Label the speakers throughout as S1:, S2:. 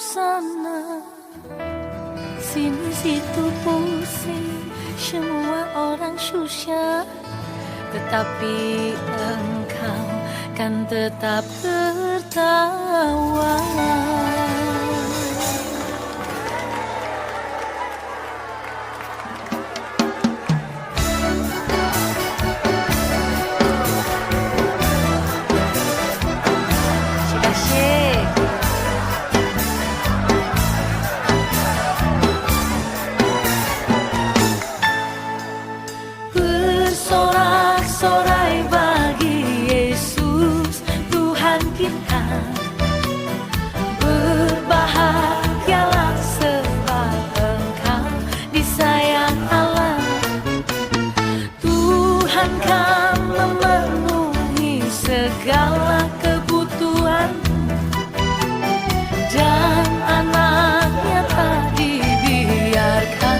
S1: sana sini situ pusing, semua orang susah, tetapi engkau kan tetap tertawa. Bersorak-sorai bagi Yesus Tuhan kita, berbahagialah sebab Engkau disayang Allah. Tuhan kan memenuhi segala kebutuhan, dan anaknya tak dibiarkan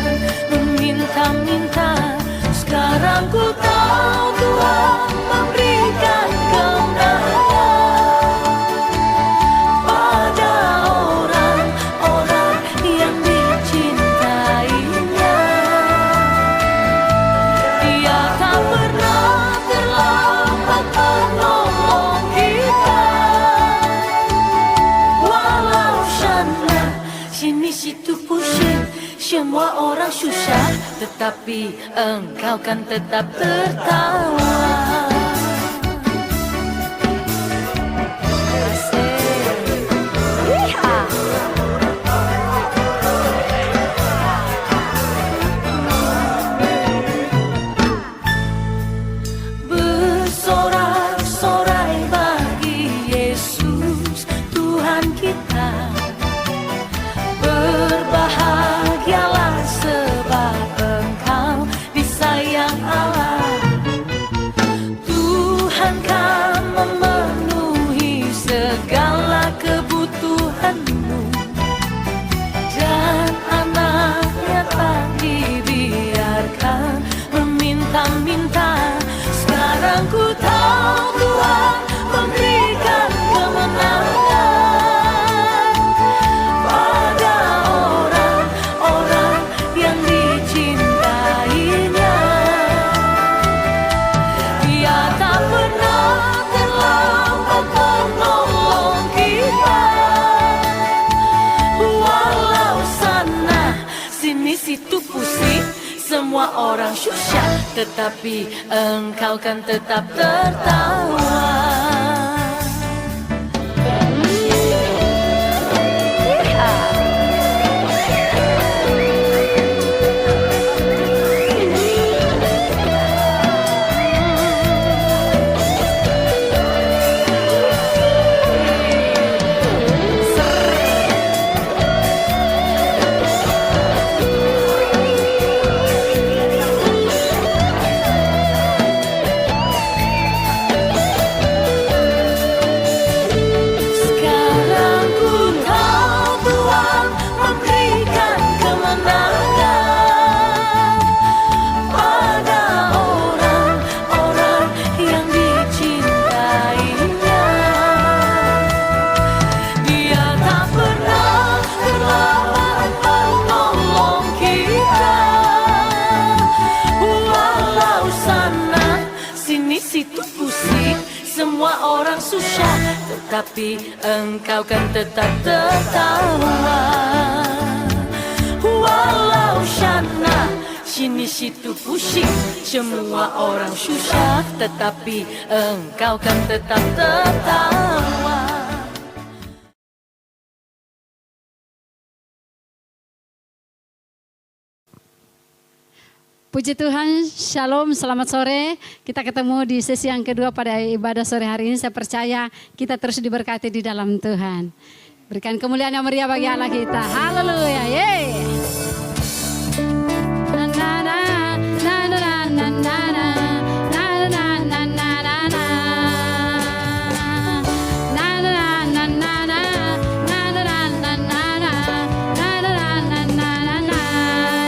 S1: meminta-minta. Sekarang ku tahu Tuhan memberikan kemenangan pada orang-orang yang dicintainya. Dia tak pernah terlambat menolong kita, walau sana sini situ pusing, semua orang susah, tetapi engkau kan tetap tertawa. Bersorak-sorai bagi Yesus Tuhan kita, berbahagialah sebab Engkau disayang Allah. Tuhan kan memenuhi segala kebutuhanmu, dan anaknya tak dibiarkan meminta-minta. Sekarang ku tahu Tuhan memberikan kemenangan pada orang-orang yang dicintainya. Dia tak pernah terlambat menolong kita, walau sana sini situ pusing, semua orang susah, tetapi engkau kan tetap tertawa. Semua orang susah, tetapi engkau kan tetap tertawa. Walau sana sini situ pusing, semua orang susah, tetapi engkau kan tetap tertawa.
S2: Puji Tuhan, Shalom, selamat sore. Kita ketemu di sesi yang kedua pada ibadah sore hari ini. Saya percaya kita terus diberkati di dalam Tuhan. Berikan kemuliaan yang meriah bagi Allah kita. Haleluya, yeay.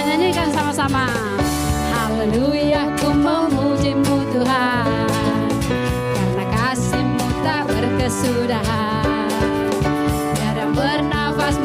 S2: Nyanyikan sama-sama. Haleluya, ku memuji-Mu Tuhan, karena kasih-Mu tak berkesudahan. Tiada bernafas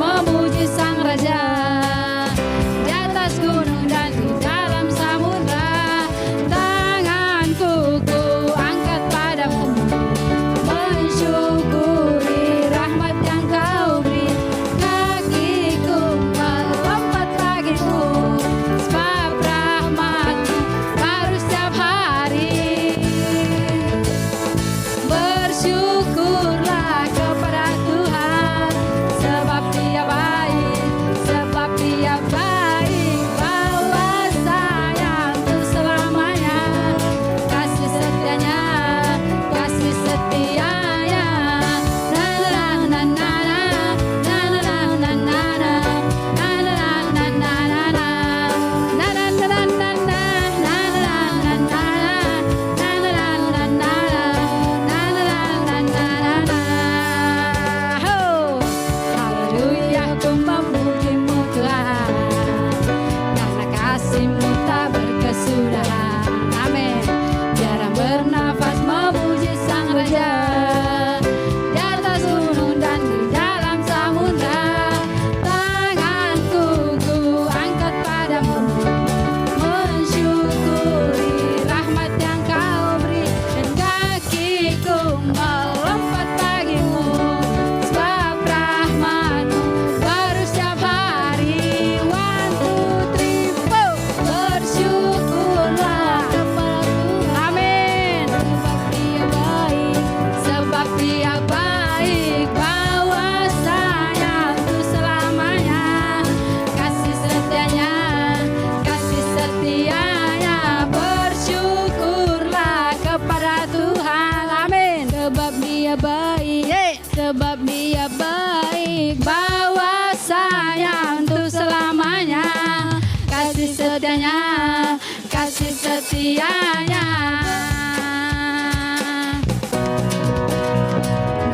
S2: setianya.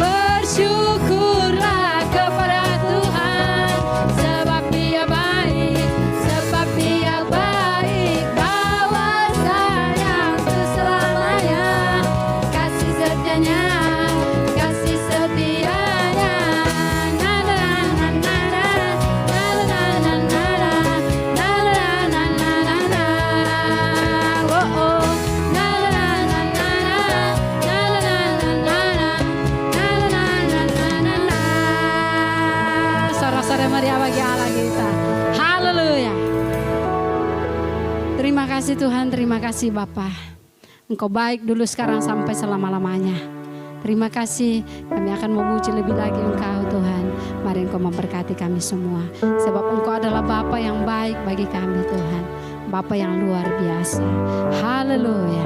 S2: Bersyukurlah kepada Tuhan, sebab Dia baik, sebab Dia baik. Bahwasanya untuk selamanya kasih setianya, kasih setianya. Na na na na na, na na na na na, na na na na na. Oh oh, na na na na na, na na na na na. Sorak-sorai meriah bagi Allah kita. Haleluya. Terima kasih Tuhan, terima kasih Bapa. Engkau baik dulu, sekarang, sampai selama-lamanya. Terima kasih, kami akan memuji lebih lagi Engkau Tuhan. Mari Engkau memberkati kami semua. Sebab Engkau adalah Bapa yang baik bagi kami Tuhan. Bapa yang luar biasa. Haleluya.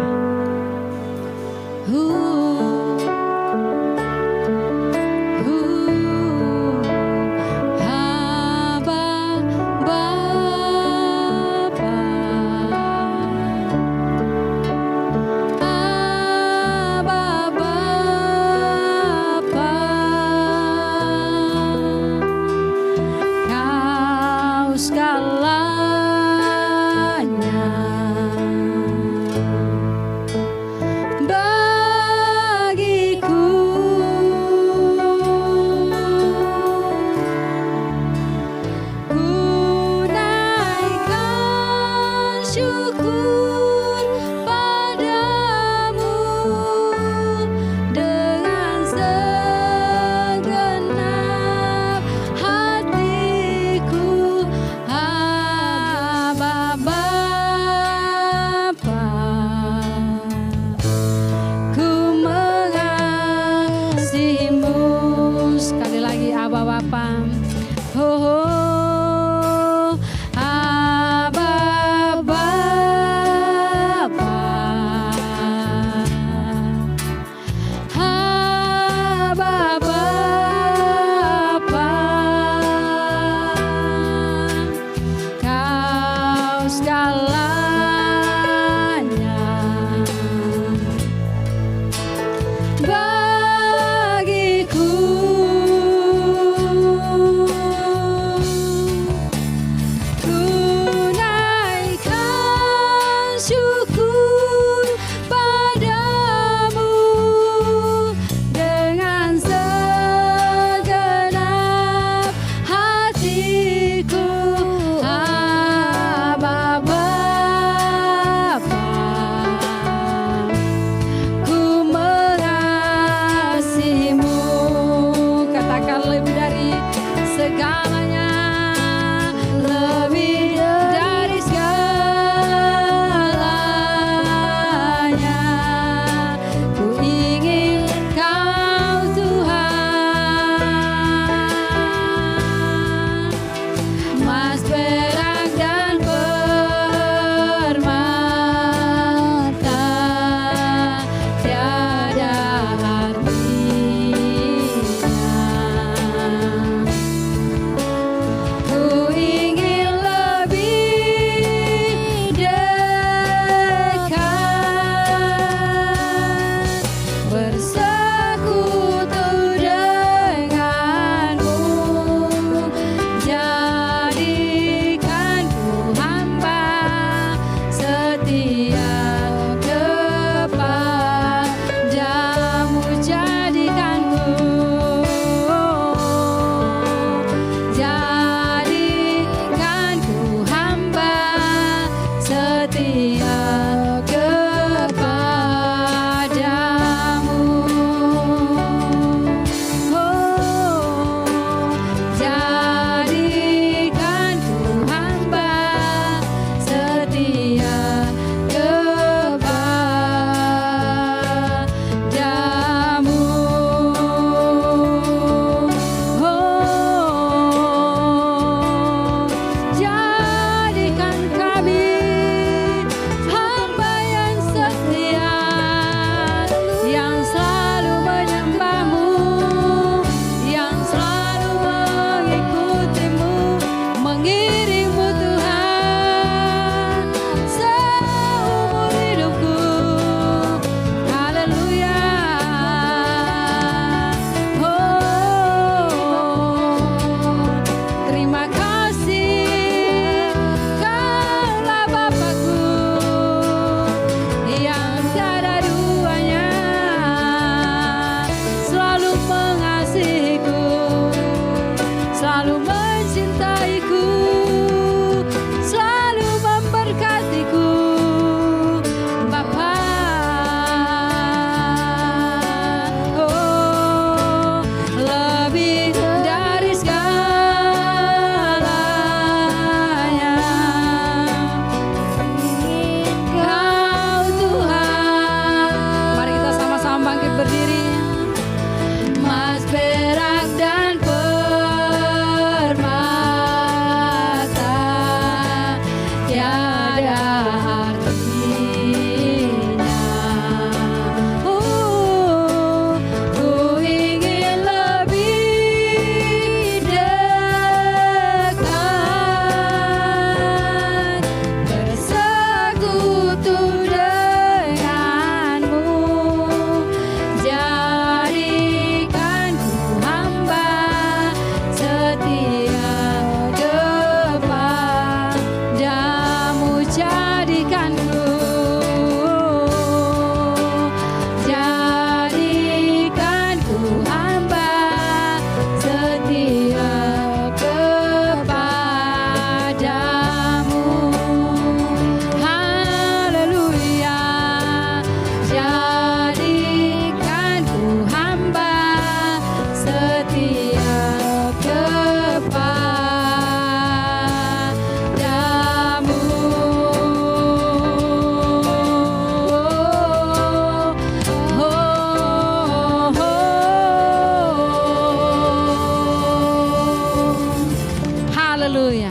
S2: Haleluya.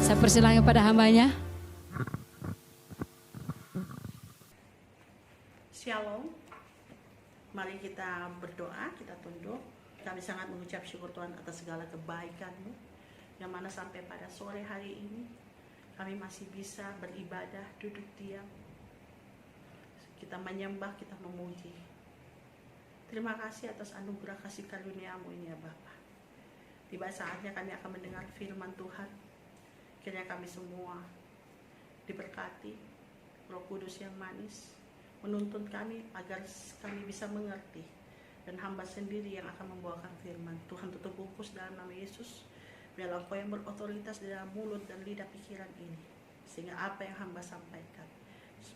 S2: Saya persilahkan pada hambanya.
S3: Shalom. Mari kita berdoa, kita tunduk. Kami sangat mengucap syukur Tuhan atas segala kebaikan-Mu, yang mana sampai pada sore hari ini kami masih bisa beribadah, duduk diam. Kita menyembah, kita memuji. Terima kasih atas anugerah kasih karunia-Mu ini ya Bapa. Tiba saatnya kami akan mendengar firman Tuhan. Kiranya kami semua diberkati Roh Kudus yang manis, menuntun kami agar kami bisa mengerti, dan hamba sendiri yang akan membawakan firman. Tuhan tutup bungkus dalam nama Yesus. Biarlah Engkau yang berotoritas di dalam mulut dan lidah pikiran ini, sehingga apa yang hamba sampaikan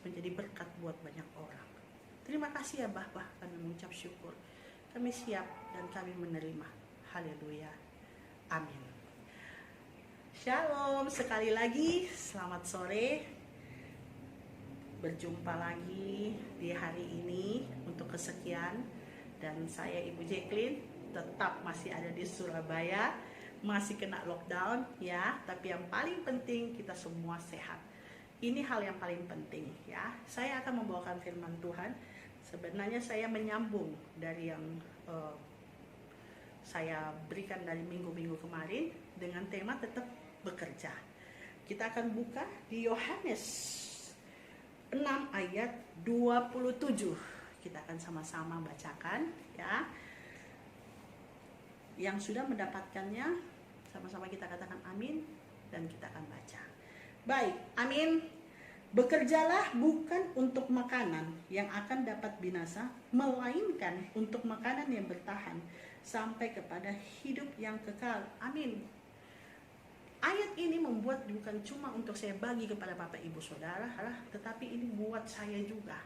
S3: menjadi berkat buat banyak orang. Terima kasih ya Bapa, kami mengucap syukur. Kami siap dan kami menerima. Haleluya. Amin. Shalom, sekali lagi selamat sore. Berjumpa lagi di hari ini untuk kesekian, dan saya Ibu Jacqueline tetap masih ada di Surabaya, masih kena lockdown ya, tapi yang paling penting kita semua sehat. Ini hal yang paling penting ya. Saya akan membawakan firman Tuhan. Sebenarnya saya menyambung dari yang saya berikan dari minggu-minggu kemarin dengan tema tetap bekerja. Kita akan buka di Yohanes 6 ayat 27. Kita akan sama-sama bacakan ya. Yang sudah mendapatkannya sama-sama kita katakan amin, dan kita akan baca. Baik, amin. Bekerjalah bukan untuk makanan yang akan dapat binasa, melainkan untuk makanan yang bertahan sampai kepada hidup yang kekal. Amin. Ayat ini membuat bukan cuma untuk saya bagi kepada Bapak Ibu Saudara, tetapi ini buat saya juga.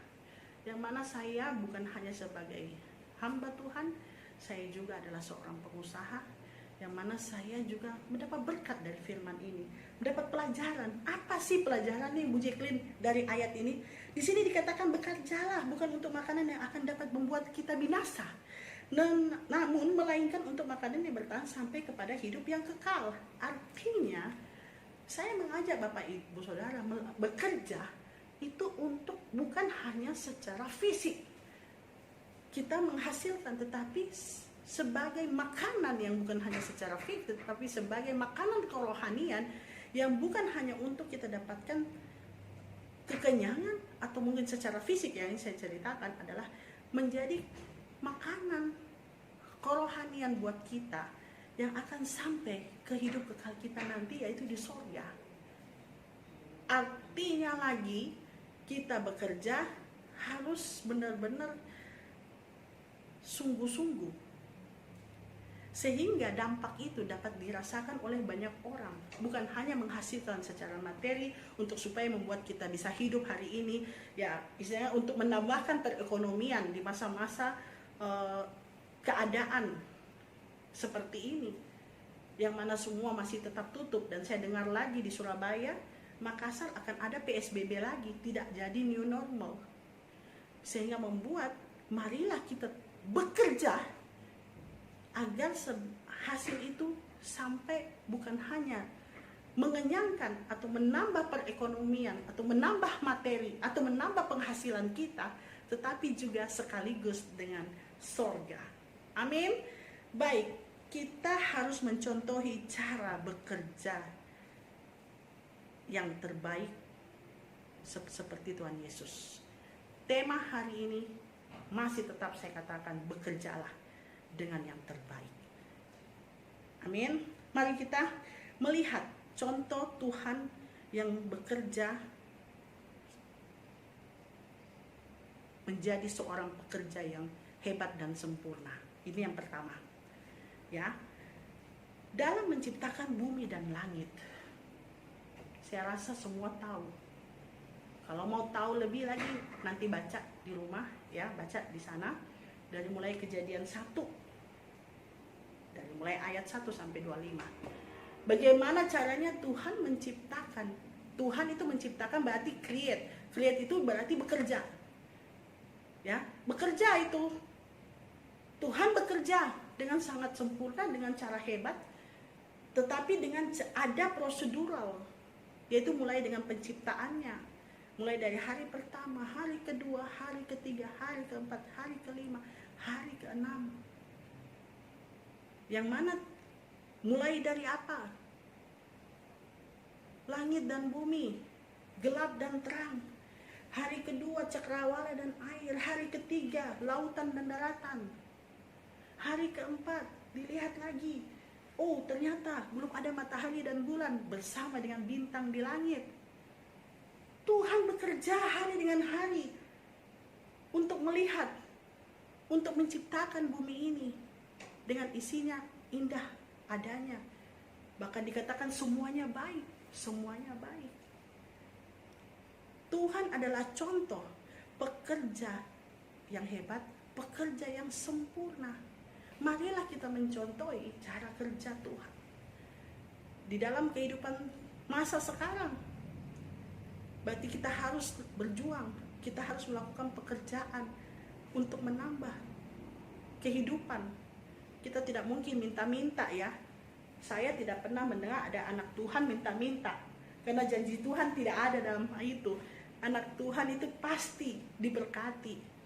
S3: Yang mana saya bukan hanya sebagai hamba Tuhan, saya juga adalah seorang pengusaha, yang mana saya juga mendapat berkat dari firman ini, mendapat pelajaran. Apa sih pelajaran nih Bu Jacqueline dari ayat ini? Di sini dikatakan bekerjalah bukan untuk makanan yang akan dapat membuat kita binasa, namun melainkan untuk makanan yang bertahan sampai kepada hidup yang kekal. Artinya saya mengajak Bapak Ibu Saudara bekerja itu untuk bukan hanya secara fisik kita menghasilkan, tetapi sebagai makanan yang bukan hanya secara fisik, tetapi sebagai makanan kerohanian yang bukan hanya untuk kita dapatkan kekenyangan atau mungkin secara fisik. Yang saya ceritakan adalah menjadi makanan kerohanian buat kita yang akan sampai ke hidup kekal kita nanti, yaitu di sorga. Artinya lagi, kita bekerja harus benar-benar sungguh-sungguh, sehingga dampak itu dapat dirasakan oleh banyak orang. Bukan hanya menghasilkan secara materi untuk supaya membuat kita bisa hidup hari ini, ya istilahnya untuk menambahkan perekonomian di masa-masa keadaan seperti ini, yang mana semua masih tetap tutup. Dan saya dengar lagi di Surabaya, Makassar akan ada PSBB lagi, tidak jadi new normal. Sehingga membuat marilah kita bekerja agar hasil itu sampai bukan hanya mengenyangkan atau menambah perekonomian atau menambah materi atau menambah penghasilan kita, tetapi juga sekaligus dengan sorga. Amin. Baik, kita harus mencontohi cara bekerja yang terbaik seperti Tuhan Yesus. Tema hari ini masih tetap saya katakan, bekerjalah dengan yang terbaik. Amin. Mari kita melihat contoh Tuhan yang bekerja menjadi seorang pekerja yang hebat dan sempurna. Ini yang pertama. Ya. Dalam menciptakan bumi dan langit, saya rasa semua tahu. Kalau mau tahu lebih lagi, nanti baca di rumah ya, baca di sana dari mulai Kejadian 1. Dari mulai ayat 1 sampai 25. Bagaimana caranya Tuhan menciptakan? Tuhan itu menciptakan berarti create. Create itu berarti bekerja. Ya, bekerja itu. Tuhan bekerja dengan sangat sempurna, dengan cara hebat. Tetapi dengan ada prosedural, yaitu mulai dengan penciptaannya, mulai dari hari pertama, hari kedua, hari ketiga, hari keempat, hari kelima, hari keenam. Yang mana mulai dari apa? Langit dan bumi, gelap dan terang. Hari kedua cakrawala dan air, hari ketiga lautan dan daratan. Hari keempat dilihat lagi, oh ternyata belum ada matahari dan bulan bersama dengan bintang di langit. Tuhan bekerja hari dengan hari untuk melihat, untuk menciptakan bumi ini dengan isinya indah adanya. Bahkan dikatakan semuanya baik, semuanya baik. Tuhan adalah contoh pekerja yang hebat, pekerja yang sempurna. Marilah kita mencontohi cara kerja Tuhan di dalam kehidupan masa sekarang. Berarti kita harus berjuang, kita harus melakukan pekerjaan untuk menambah kehidupan. Kita tidak mungkin minta-minta ya. Saya tidak pernah mendengar ada anak Tuhan minta-minta, karena janji Tuhan tidak ada dalam hal itu. Anak Tuhan itu pasti diberkati.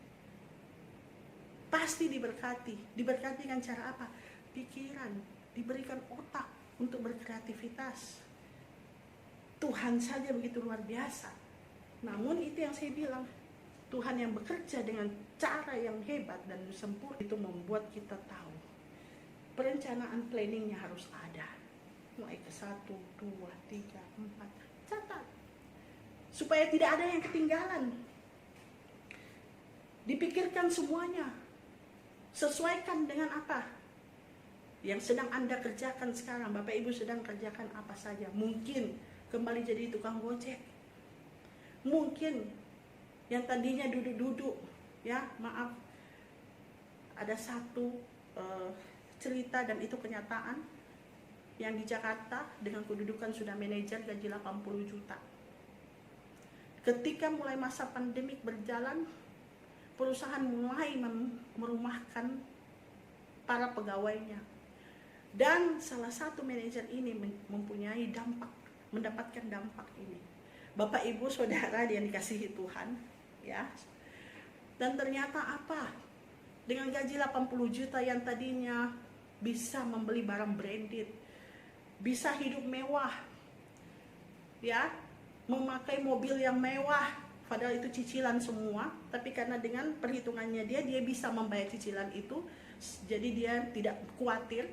S3: Pasti diberkati. Diberkati dengan cara apa? Pikiran, diberikan otak untuk berkreativitas. Tuhan saja begitu luar biasa. Namun itu yang saya bilang, Tuhan yang bekerja dengan cara yang hebat dan sempurna itu membuat kita tahu perencanaan planningnya harus ada. Mulai ke 1, 2, 3, 4. Catat. Supaya tidak ada yang ketinggalan. Dipikirkan semuanya. Sesuaikan dengan apa yang sedang Anda kerjakan sekarang. Bapak Ibu sedang kerjakan apa saja. Mungkin kembali jadi tukang gojek. Mungkin yang tadinya duduk-duduk, ya maaf, ada satu cerita dan itu kenyataan, yang di Jakarta dengan kedudukan sudah manajer gaji 80 juta. Ketika mulai masa pandemik berjalan, perusahaan mulai merumahkan para pegawainya. Dan salah satu manajer ini mempunyai dampak, mendapatkan dampak ini. Bapak Ibu Saudara yang dikasihi Tuhan, ya. Dan ternyata apa? Dengan gaji 80 juta yang tadinya bisa membeli barang branded, bisa hidup mewah, ya, memakai mobil yang mewah, padahal itu cicilan semua, tapi karena dengan perhitungannya dia bisa membayar cicilan itu, jadi dia tidak khawatir.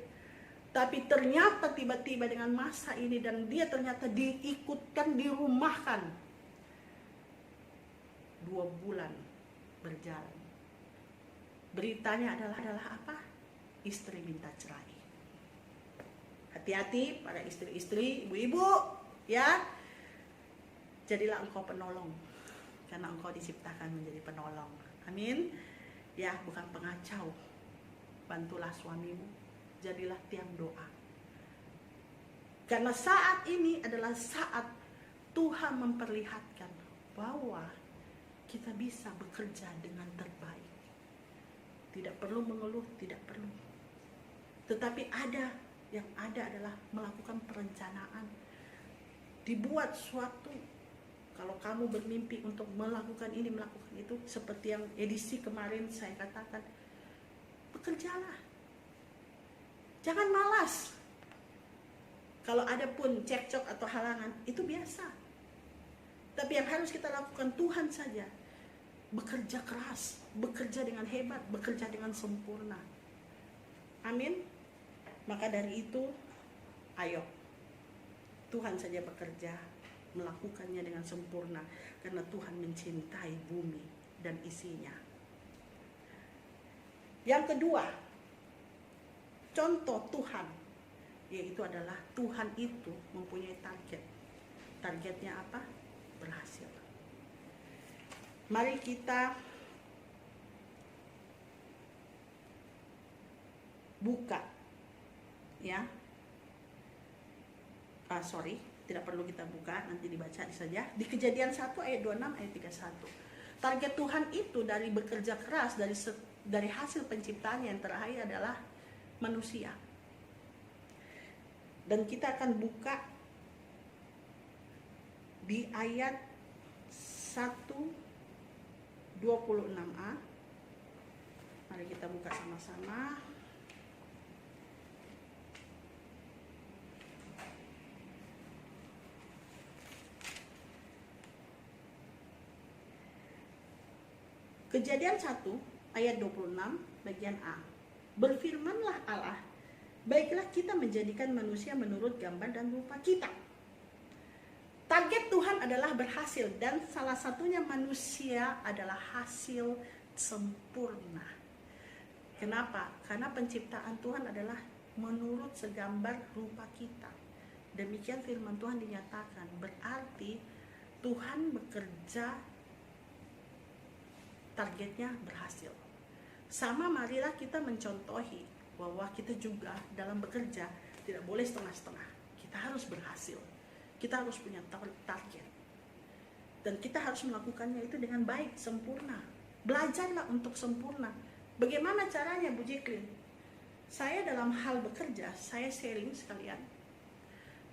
S3: Tapi ternyata tiba-tiba dengan masa ini dan dia ternyata diikutkan, dirumahkan. 2 bulan berjalan. Beritanya adalah apa? Istri minta cerai. Hati-hati para istri-istri, ibu-ibu, ya. Jadilah engkau penolong, karena engkau diciptakan menjadi penolong. Amin. Ya, bukan pengacau. Bantulah suamimu, jadilah tiang doa. Karena saat ini adalah saat Tuhan memperlihatkan bahwa kita bisa bekerja dengan terbaik. Tidak perlu mengeluh, tidak perlu. Tetapi yang ada adalah melakukan perencanaan. Dibuat suatu. Kalau kamu bermimpi untuk melakukan ini, melakukan itu, seperti yang edisi kemarin saya katakan, bekerjalah. Jangan malas. Kalau ada pun cekcok atau halangan, itu biasa. Tapi yang harus kita lakukan Tuhan saja. Bekerja keras, bekerja dengan hebat, bekerja dengan sempurna. Amin. Maka dari itu, ayo. Tuhan saja bekerja, melakukannya dengan sempurna, karena Tuhan mencintai bumi dan isinya. Yang kedua, contoh Tuhan, yaitu adalah Tuhan itu mempunyai target. Targetnya apa? Berhasil. Mari kita buka, ya. Tidak perlu kita buka, nanti dibaca saja. Di Kejadian 1 ayat 26 ayat 31. Target Tuhan itu dari bekerja keras, dari hasil penciptaan yang terakhir adalah manusia. Dan kita akan buka di ayat 1:26a. Mari kita buka sama-sama. Kejadian 1 ayat 26 bagian A. Berfirmanlah Allah, baiklah kita menjadikan manusia menurut gambar dan rupa kita. Target Tuhan adalah berhasil, dan salah satunya manusia adalah hasil sempurna. Kenapa? Karena penciptaan Tuhan adalah menurut segambar rupa kita. Demikian firman Tuhan dinyatakan. Berarti Tuhan bekerja, targetnya berhasil. Sama, marilah kita mencontohi bahwa kita juga dalam bekerja tidak boleh setengah-setengah. Kita harus berhasil. Kita harus punya target. Dan kita harus melakukannya itu dengan baik, sempurna. Belajarlah untuk sempurna. Bagaimana caranya, Bu Jiklin? Saya dalam hal bekerja, saya sharing sekalian.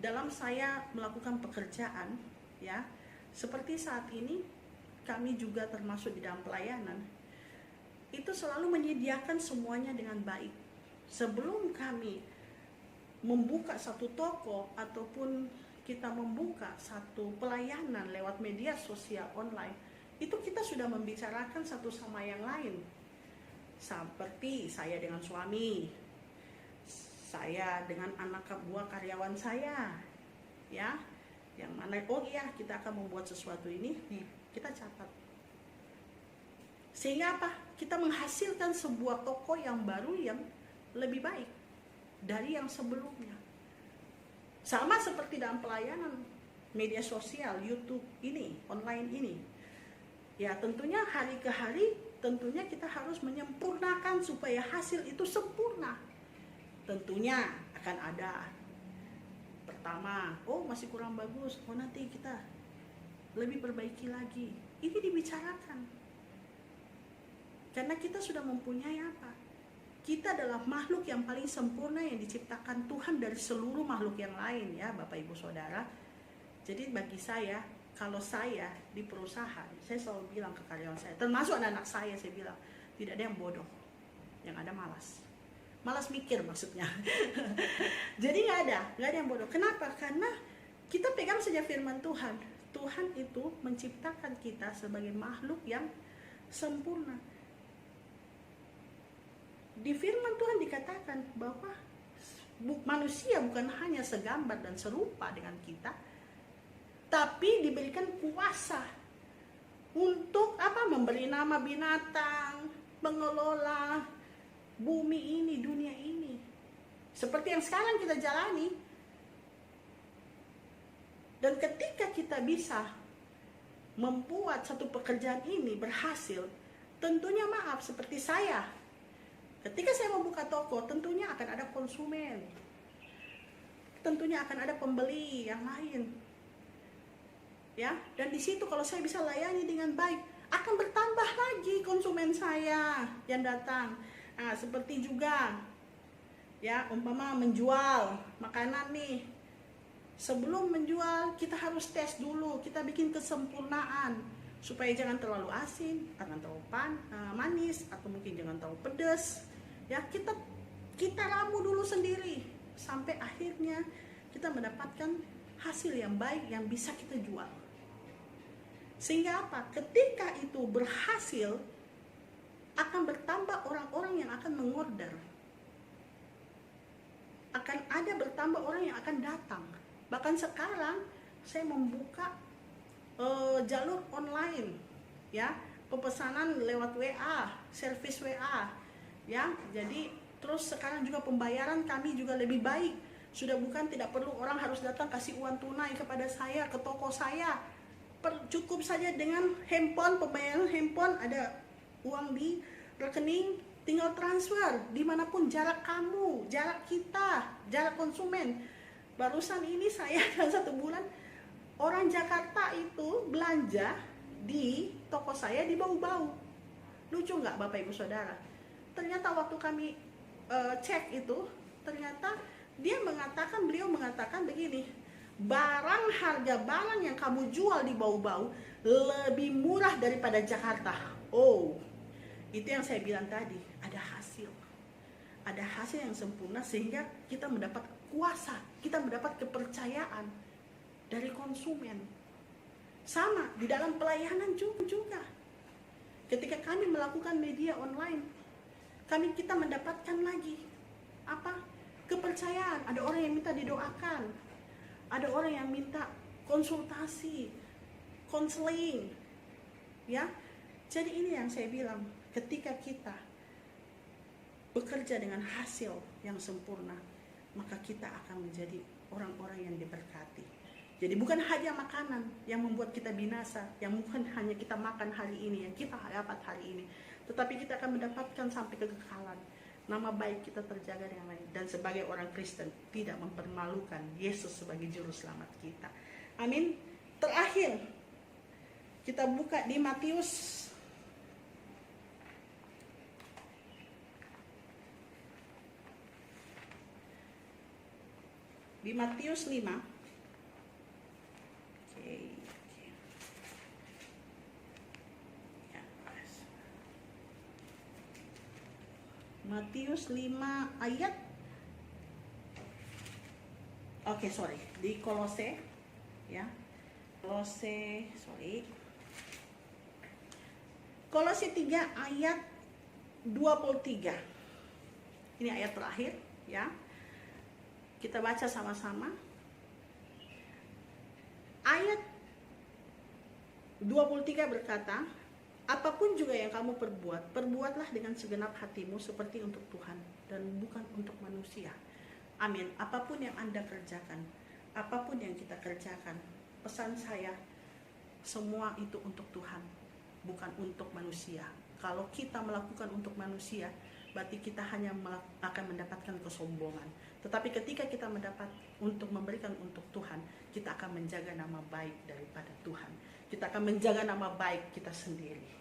S3: Dalam saya melakukan pekerjaan, ya, seperti saat ini, kami juga termasuk di dalam pelayanan, itu selalu menyediakan semuanya dengan baik. Sebelum kami membuka satu toko ataupun kita membuka satu pelayanan lewat media sosial online, itu kita sudah membicarakan satu sama yang lain. Seperti saya dengan suami, saya dengan anak buah karyawan saya, ya, yang mana, oh iya, kita akan membuat sesuatu ini, kita catat. Sehingga apa? Kita menghasilkan sebuah toko yang baru yang lebih baik dari yang sebelumnya. Sama seperti dalam pelayanan media sosial, YouTube ini, online ini. Ya, tentunya hari ke hari, tentunya kita harus menyempurnakan supaya hasil itu sempurna. Tentunya akan ada pertama, oh masih kurang bagus, oh nanti kita lebih perbaiki lagi. Ini dibicarakan. Karena kita sudah mempunyai apa? Kita adalah makhluk yang paling sempurna yang diciptakan Tuhan dari seluruh makhluk yang lain, ya Bapak Ibu Saudara. Jadi bagi saya, kalau saya di perusahaan, saya selalu bilang ke karyawan saya, termasuk anak-anak saya bilang, tidak ada yang bodoh, yang ada malas. Malas mikir maksudnya. Jadi nggak ada yang bodoh. Kenapa? Karena kita pegang saja firman Tuhan. Tuhan itu menciptakan kita sebagai makhluk yang sempurna. Di firman Tuhan dikatakan bahwa manusia bukan hanya segambar dan serupa dengan kita, tapi diberikan kuasa untuk apa? Memberi nama binatang, mengelola bumi ini, dunia ini. Seperti yang sekarang kita jalani. Dan ketika kita bisa membuat satu pekerjaan ini berhasil, tentunya maaf, seperti saya. Ketika saya membuka toko, tentunya akan ada konsumen. Tentunya akan ada pembeli yang lain. Ya, dan di situ kalau saya bisa layani dengan baik, akan bertambah lagi konsumen saya yang datang. Nah, seperti juga ya, umpama menjual makanan nih. Sebelum menjual, kita harus tes dulu, kita bikin kesempurnaan supaya jangan terlalu asin, jangan terlalu manis, atau mungkin jangan terlalu pedas. Ya, kita ramu dulu sendiri sampai akhirnya kita mendapatkan hasil yang baik yang bisa kita jual. Sehingga apa? Ketika itu berhasil, akan bertambah orang-orang yang akan mengorder. Akan ada bertambah orang yang akan datang. Bahkan sekarang saya membuka jalur online, ya, pemesanan lewat WA, servis WA, ya. Jadi terus sekarang juga pembayaran kami juga lebih baik. Sudah bukan tidak perlu orang harus datang kasih uang tunai kepada saya, ke toko saya. Cukup saja dengan handphone, pembayaran handphone, ada uang di rekening, tinggal transfer dimanapun, jarak kamu, jarak kita, jarak konsumen. Barusan ini saya dalam 1 bulan, orang Jakarta itu belanja di toko saya di Bau-Bau. Lucu nggak Bapak Ibu Saudara? Ternyata waktu kami cek itu, ternyata Beliau mengatakan begini, harga barang yang kamu jual di Bau-Bau lebih murah daripada Jakarta. Oh, itu yang saya bilang tadi, ada hasil yang sempurna, sehingga kita mendapat kuasa, kita mendapat kepercayaan dari konsumen. Sama di dalam pelayanan juga. Ketika kami melakukan media online, kita mendapatkan lagi apa? Kepercayaan. Ada orang yang minta didoakan, ada orang yang minta konsultasi, konseling, ya. Jadi ini yang saya bilang, ketika kita bekerja dengan hasil yang sempurna, maka kita akan menjadi orang-orang yang diberkati. Jadi bukan hanya makanan yang membuat kita binasa, yang bukan hanya kita makan hari ini, yang kita dapat hari ini, tetapi kita akan mendapatkan sampai kekekalan. Nama baik kita terjaga dengan baik, dan sebagai orang Kristen tidak mempermalukan Yesus sebagai juru selamat kita. Amin. Terakhir, kita buka di Matius di Matius 5. Matius 5 ayat di Kolose, ya. Kolose 3 ayat 23. Ini ayat terakhir, ya. Kita baca sama-sama. Ayat 23 berkata, apapun juga yang kamu perbuatlah dengan segenap hatimu seperti untuk Tuhan dan bukan untuk manusia. Amin. Apapun yang Anda kerjakan, apapun yang kita kerjakan, pesan saya, semua itu untuk Tuhan, bukan untuk manusia. Kalau kita melakukan untuk manusia, berarti kita hanya akan mendapatkan kesombongan. Tetapi ketika kita memberikan untuk Tuhan, kita akan menjaga nama baik daripada Tuhan. Kita akan menjaga nama baik kita sendiri.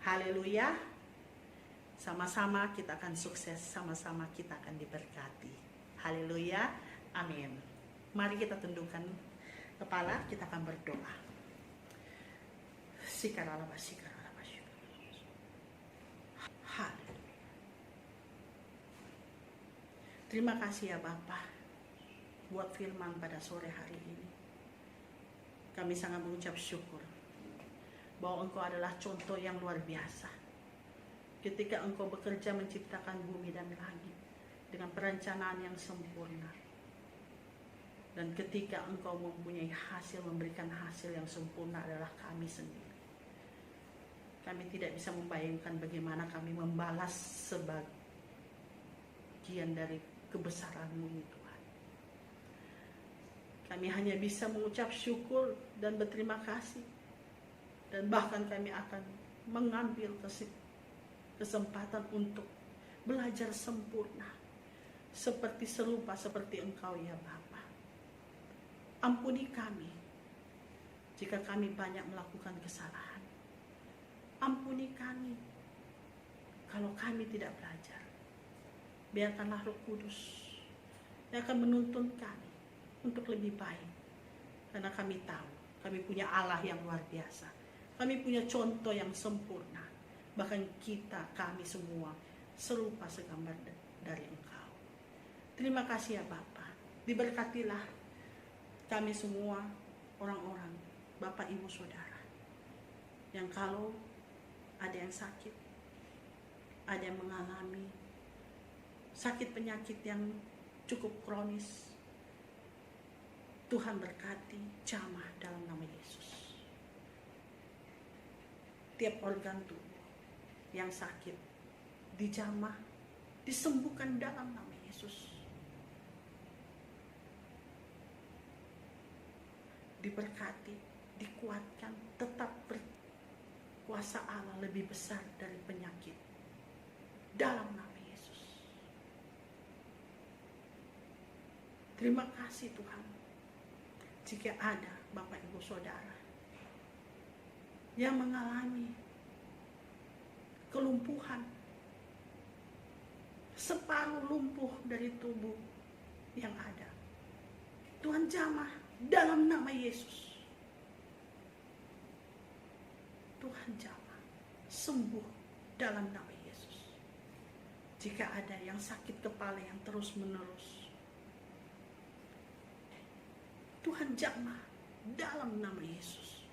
S3: Haleluya. Sama-sama kita akan sukses, sama-sama kita akan diberkati. Haleluya. Amin. Mari kita tundukkan kepala, kita akan berdoa. Haleluya. Terima kasih ya Bapa buat firman pada sore hari ini. Kami sangat mengucap syukur bahwa Engkau adalah contoh yang luar biasa. Ketika Engkau bekerja menciptakan bumi dan langit dengan perencanaan yang sempurna. Dan ketika Engkau mempunyai hasil, memberikan hasil yang sempurna adalah kami sendiri. Kami tidak bisa membayangkan bagaimana kami membalas sebagian dari kebesaran-Mu Tuhan. Kami hanya bisa mengucap syukur dan berterima kasih. Dan bahkan kami akan mengambil kesempatan untuk belajar sempurna. Serupa seperti Engkau ya Bapa. Ampuni kami jika kami banyak melakukan kesalahan. Ampuni kami kalau kami tidak belajar. Biarkanlah Roh Kudus yang akan menuntun kami untuk lebih baik. Karena kami tahu, kami punya Allah yang luar biasa. Kami punya contoh yang sempurna. Bahkan kami semua serupa segambar dari Engkau. Terima kasih ya Bapa. Diberkatilah kami semua orang-orang, Bapak, Ibu, Saudara. Yang kalau ada yang sakit, ada yang mengalami sakit penyakit yang cukup kronis, Tuhan berkati, jamah dalam nama Yesus. Tiap organ tubuh yang sakit dijamah, disembuhkan dalam nama Yesus. Diberkati, dikuatkan, tetap berkuasa Allah lebih besar dari penyakit dalam nama Yesus. Terima kasih Tuhan. Jika ada Bapak Ibu Saudara yang mengalami kelumpuhan, separuh lumpuh dari tubuh, yang ada. Tuhan jamah dalam nama Yesus. Tuhan jamah sembuh dalam nama Yesus. Jika ada yang sakit kepala yang terus menerus, Tuhan jamah dalam nama Yesus.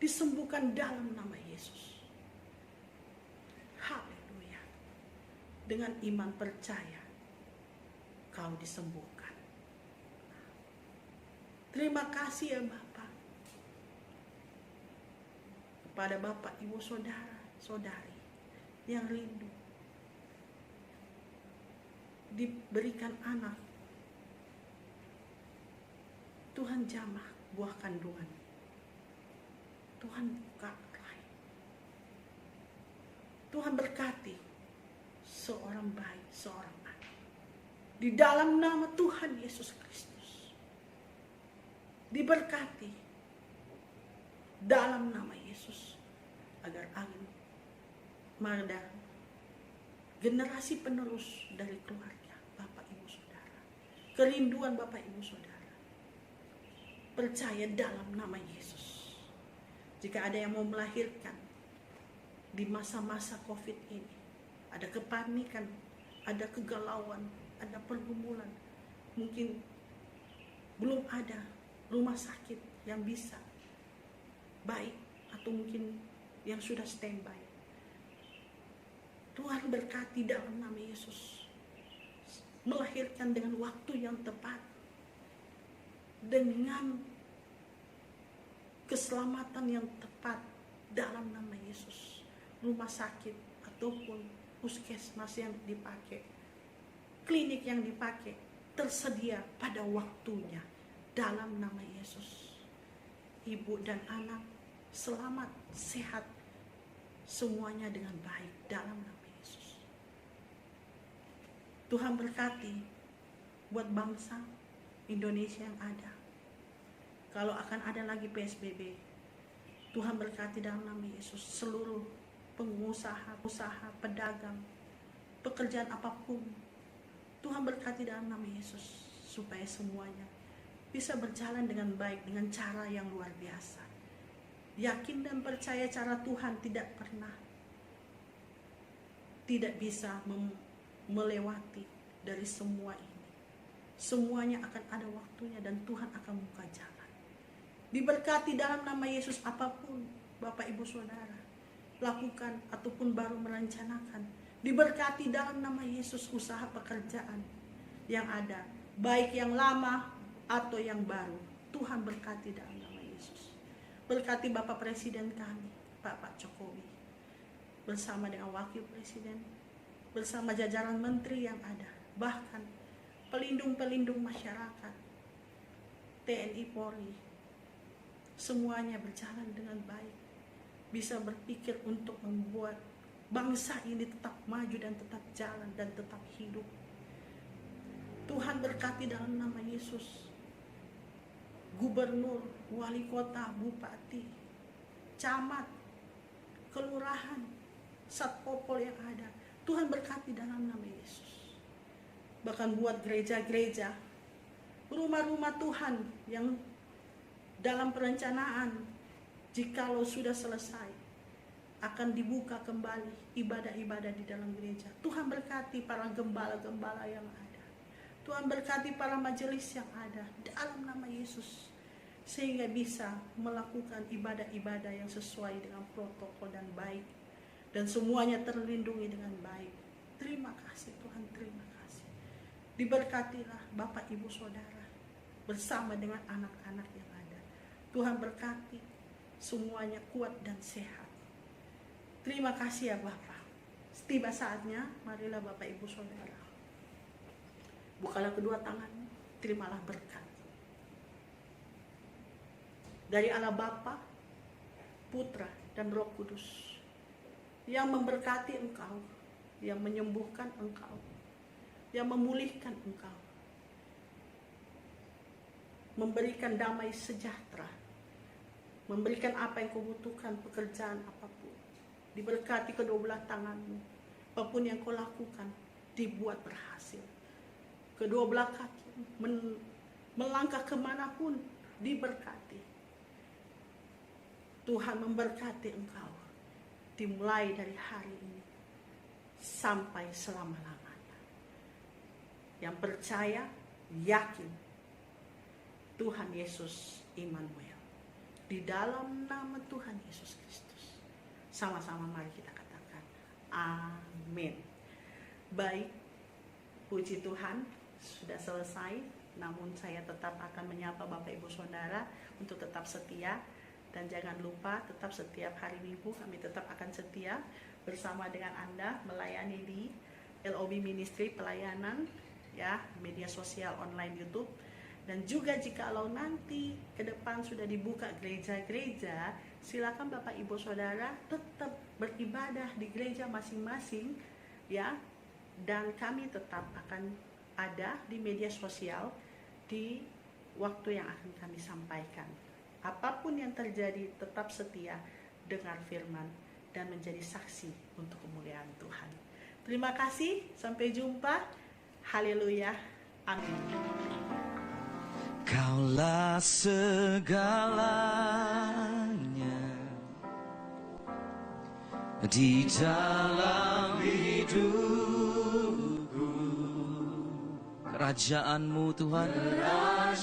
S3: Disembuhkan dalam nama Yesus. Haleluya. Dengan iman percaya kau disembuhkan. Terima kasih ya Bapak. Kepada Bapak, Ibu, Saudara, Saudari yang rindu diberikan anak, Tuhan jamah buah kandungan. Tuhan buka rahim. Tuhan berkati seorang bayi, seorang anak. Di dalam nama Tuhan Yesus Kristus. Diberkati dalam nama Yesus. Agar angin meredam generasi penerus dari keluarga Bapak Ibu Saudara. Kerinduan Bapak Ibu Saudara. Percaya dalam nama Yesus. Jika ada yang mau melahirkan di masa-masa COVID ini, ada kepanikan, ada kegalauan, ada pergumulan, mungkin belum ada rumah sakit yang bisa baik, atau mungkin yang sudah standby, Tuhan berkati dalam nama Yesus, melahirkan dengan waktu yang tepat, dengan keselamatan yang tepat dalam nama Yesus. Rumah sakit ataupun puskesmas yang dipakai, klinik yang dipakai, tersedia pada waktunya dalam nama Yesus. Ibu dan anak selamat, sehat, semuanya dengan baik dalam nama Yesus. Tuhan berkati buat bangsa Indonesia yang ada. Kalau akan ada lagi PSBB, Tuhan berkati dalam nama Yesus seluruh pengusaha, usaha, pedagang, pekerjaan apapun. Tuhan berkati dalam nama Yesus supaya semuanya bisa berjalan dengan baik, dengan cara yang luar biasa. Yakin dan percaya cara Tuhan tidak pernah tidak bisa melewati dari semua ini. Semuanya akan ada waktunya dan Tuhan akan buka jalan. Diberkati dalam nama Yesus apapun Bapak Ibu Saudara lakukan ataupun baru merencanakan. Diberkati dalam nama Yesus usaha pekerjaan yang ada, baik yang lama atau yang baru. Tuhan berkati dalam nama Yesus. Berkati Bapak Presiden kami, Bapak Jokowi, bersama dengan Wakil Presiden, bersama jajaran menteri yang ada, bahkan pelindung-pelindung masyarakat, TNI Polri, semuanya berjalan dengan baik, bisa berpikir untuk membuat bangsa ini tetap maju dan tetap jalan dan tetap hidup. Tuhan berkati dalam nama Yesus gubernur, wali kota, bupati, camat, kelurahan, satpol yang ada. Tuhan berkati dalam nama Yesus. Bahkan buat gereja-gereja, rumah-rumah Tuhan yang dalam perencanaan, jikalau sudah selesai, akan dibuka kembali ibadah-ibadah di dalam gereja. Tuhan berkati para gembala-gembala yang ada. Tuhan berkati para majelis yang ada dalam nama Yesus, sehingga bisa melakukan ibadah-ibadah yang sesuai dengan protokol dan baik, dan semuanya terlindungi dengan baik. Terima kasih Tuhan, terima kasih. Diberkatilah Bapak Ibu Saudara bersama dengan anak-anak yang ada. Tuhan berkati semuanya kuat dan sehat. Terima kasih ya Bapak. Tiba saatnya, marilah Bapak Ibu Saudara, bukalah kedua tanganmu, terimalah berkat dari Allah Bapa, Putra, dan Roh Kudus yang memberkati engkau, yang menyembuhkan engkau, yang memulihkan engkau, memberikan damai sejahtera, memberikan apa yang kau butuhkan, pekerjaan apapun. Diberkati kedua belah tanganmu, apapun yang kau lakukan dibuat berhasil. kedua belah kaki, melangkah kemanapun diberkati. Tuhan memberkati engkau dimulai dari hari ini sampai selama-lamanya. Yang percaya, yakin, Tuhan Yesus Immanuel. Di dalam nama Tuhan Yesus Kristus. Sama-sama mari kita katakan amin. Baik, puji Tuhan, sudah selesai. Namun saya tetap akan menyapa Bapak Ibu Saudara untuk tetap setia. Dan jangan lupa tetap setiap hari Minggu kami tetap akan setia bersama dengan Anda melayani di LOB Ministry pelayanan ya, media sosial online YouTube. Dan juga jikalau nanti ke depan sudah dibuka gereja-gereja, silakan Bapak Ibu Saudara tetap beribadah di gereja masing-masing ya. Dan kami tetap akan ada di media sosial di waktu yang akan kami sampaikan. Apapun yang terjadi, tetap setia dengar firman dan menjadi saksi untuk kemuliaan Tuhan. Terima kasih, sampai jumpa. Haleluya, amin.
S4: Kaulah segalanya di dalam hidupku. Kerajaanmu Tuhan, dan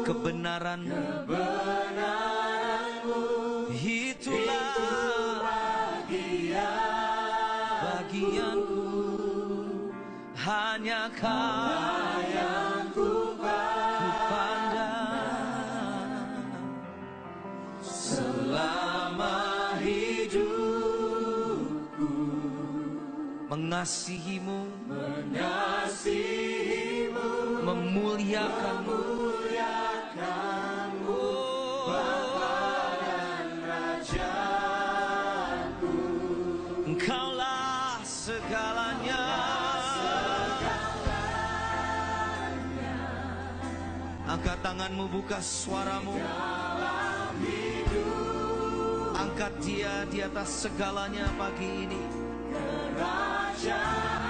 S4: kebenaranmu, itulah bagianku. Hanya Kau yang ku pandang selama hidupku. Mengasihimu, memuliakanmu, Bapa dan Rajaku. Engkaulah segalanya. Angkat tanganmu, buka suaramu. Angkat Dia di atas segalanya pagi ini. Kerajaan